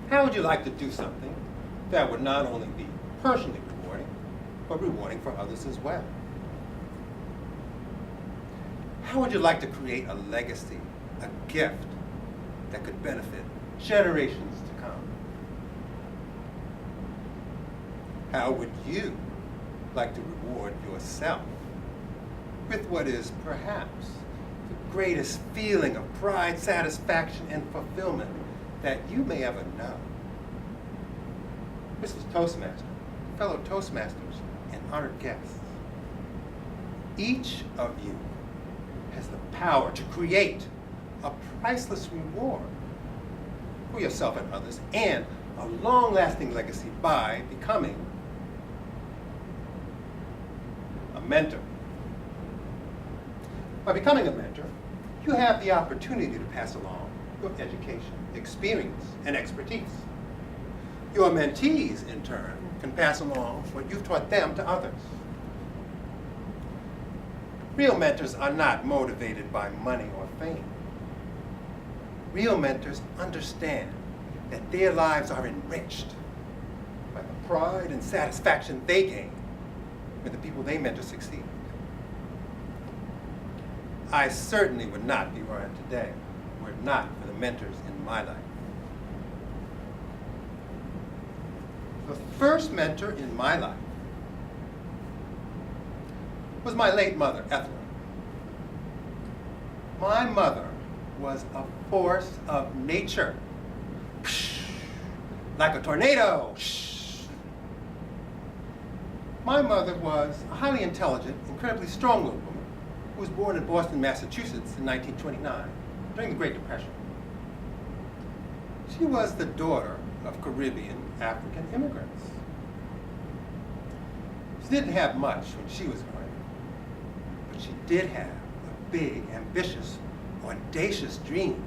How would you like to do something that would not only be personally rewarding, but rewarding for others as well? How would you like to create a legacy, a gift that could benefit generations to come? How would you like to reward yourself with what is perhaps the greatest feeling of pride, satisfaction, and fulfillment that you may ever know? Mrs. Toastmaster, fellow Toastmasters, and honored guests, each of you has the power to create a priceless reward for yourself and others, and a long-lasting legacy by becoming a mentor. By becoming a mentor, you have the opportunity to pass along your education, experience, and expertise. Your mentees, in turn, can pass along what you've taught them to others. Real mentors are not motivated by money or fame. Real mentors understand that their lives are enriched by the pride and satisfaction they gain when the people they mentor succeed. I certainly would not be where I am today were it not for the mentors in my life. The first mentor in my life was my late mother, Ethel. My mother was a force of nature, like a tornado. My mother was a highly intelligent, incredibly strong-willed woman who was born in Boston, Massachusetts in 1929 during the Great Depression. She was the daughter of Caribbean African immigrants. She didn't have much when she was growing up, but she did have a big, ambitious, audacious dream.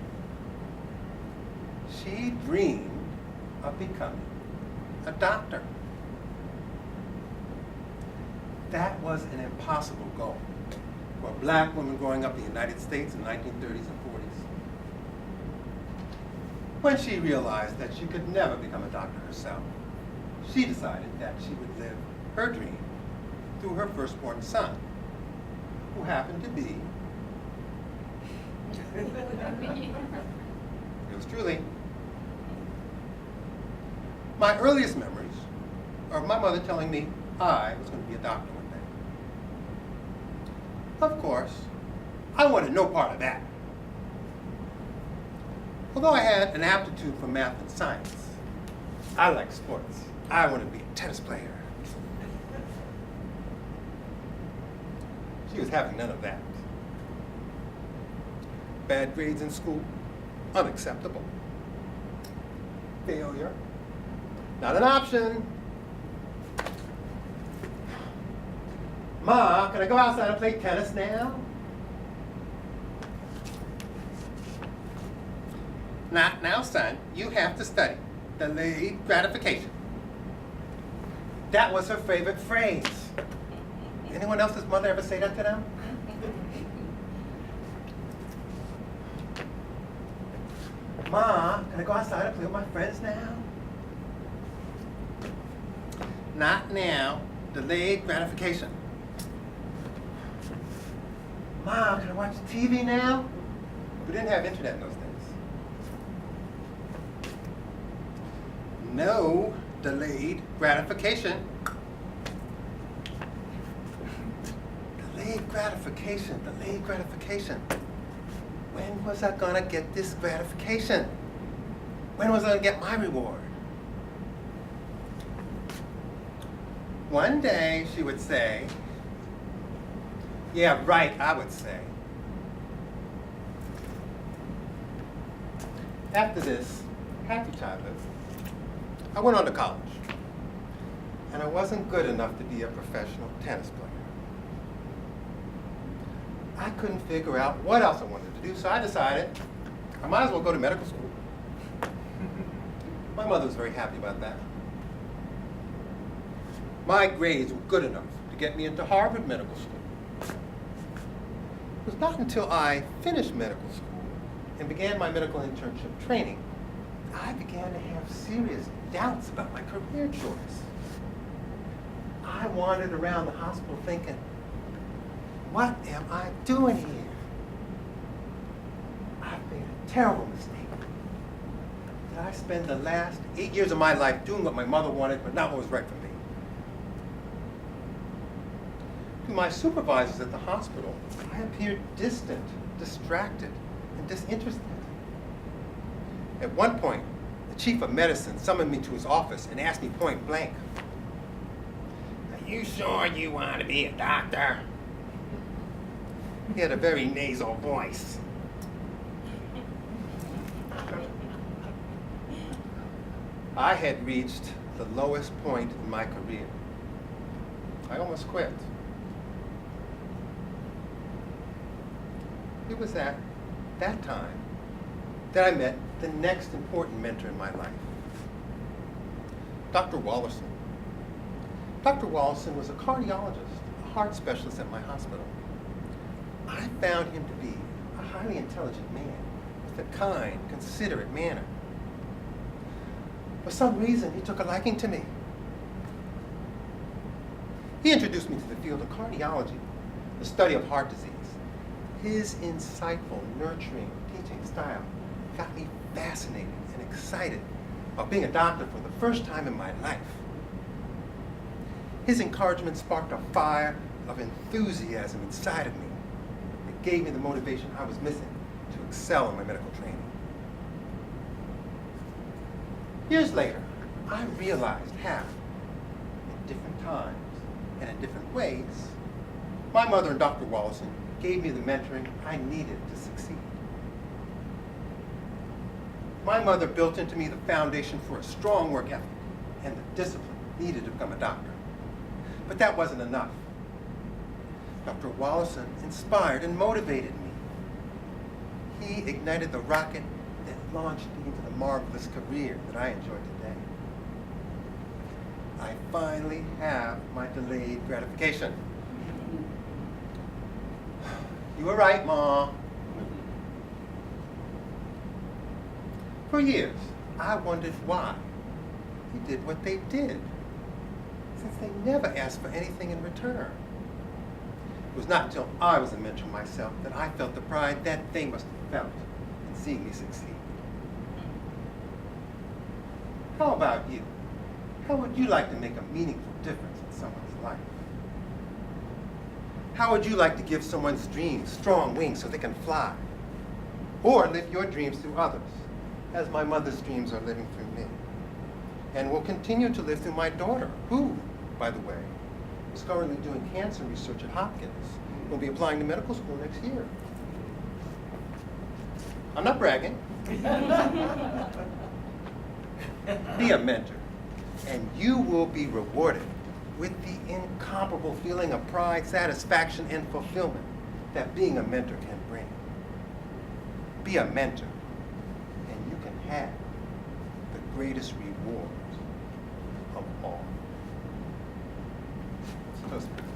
She dreamed of becoming a doctor. That was an impossible goal for a black woman growing up in the United States in the 1930s and 40s. When she realized that she could never become a doctor herself, she decided that she would live her dream through her firstborn son, who happened to be yours truly. My earliest memories are of my mother telling me I was going to be a doctor one day. Of course, I wanted no part of that. Although I had an aptitude for math and science, I like sports. I wanted to be a tennis player. She was having none of that. Bad grades in school, unacceptable. Failure, not an option. Ma, can I go outside and play tennis now? Not now, son. You have to study. Delayed gratification. That was her favorite phrase. Anyone else's mother ever say that to them? Ma, can I go outside and play with my friends now? Not now. Delayed gratification. Ma, can I watch TV now? We didn't have internet in those days. No. Delayed gratification. Delayed gratification, delayed gratification. When was I gonna get this gratification? When was I gonna get my reward? One day she would say, yeah, right, I would say. After this happy childhood, I went on to college. And I wasn't good enough to be a professional tennis player. I couldn't figure out what else I wanted to do, so I decided I might as well go to medical school. My mother was very happy about that. My grades were good enough to get me into Harvard Medical School. It was not until I finished medical school and began my medical internship training I began to have serious doubts about my career choice. I wandered around the hospital thinking, what am I doing here? I've made a terrible mistake. Did I spend the last 8 years of my life doing what my mother wanted, but not what was right for me? To my supervisors at the hospital, I appeared distant, distracted, and disinterested. At one point, the chief of medicine summoned me to his office and asked me point blank, "Are you sure you want to be a doctor?" He had a very nasal voice. I had reached the lowest point in my career. I almost quit. It was at that time that I met the next important mentor in my life, Dr. Wallace. Dr. Wallace was a cardiologist, a heart specialist at my hospital. I found him to be a highly intelligent man with a kind, considerate manner. For some reason, he took a liking to me. He introduced me to the field of cardiology, the study of heart disease. His insightful, nurturing teaching style got me fascinated and excited about being a doctor for the first time in my life. His encouragement sparked a fire of enthusiasm inside of me. It gave me the motivation I was missing to excel in my medical training. Years later, I realized how, in different times and in different ways, my mother and Dr. Wallace gave me the mentoring I needed to succeed. My mother built into me the foundation for a strong work ethic and the discipline needed to become a doctor. But that wasn't enough. Dr. Wallace inspired and motivated me. He ignited the rocket that launched me into the marvelous career that I enjoy today. I finally have my delayed gratification. You were right, Ma. For years, I wondered why he did what they did, since they never asked for anything in return. It was not until I was a mentor myself that I felt the pride that they must have felt in seeing me succeed. How about you? How would you like to make a meaningful difference in someone's life? How would you like to give someone's dreams strong wings so they can fly? Or live your dreams through others, as my mother's dreams are living through me, and will continue to live through my daughter, who, by the way, is currently doing cancer research at Hopkins. Will be applying to medical school next year. I'm not bragging. Be a mentor, and you will be rewarded with the incomparable feeling of pride, satisfaction, and fulfillment that being a mentor can bring. Be a mentor, and you can have the greatest reward of all. Toastmasters.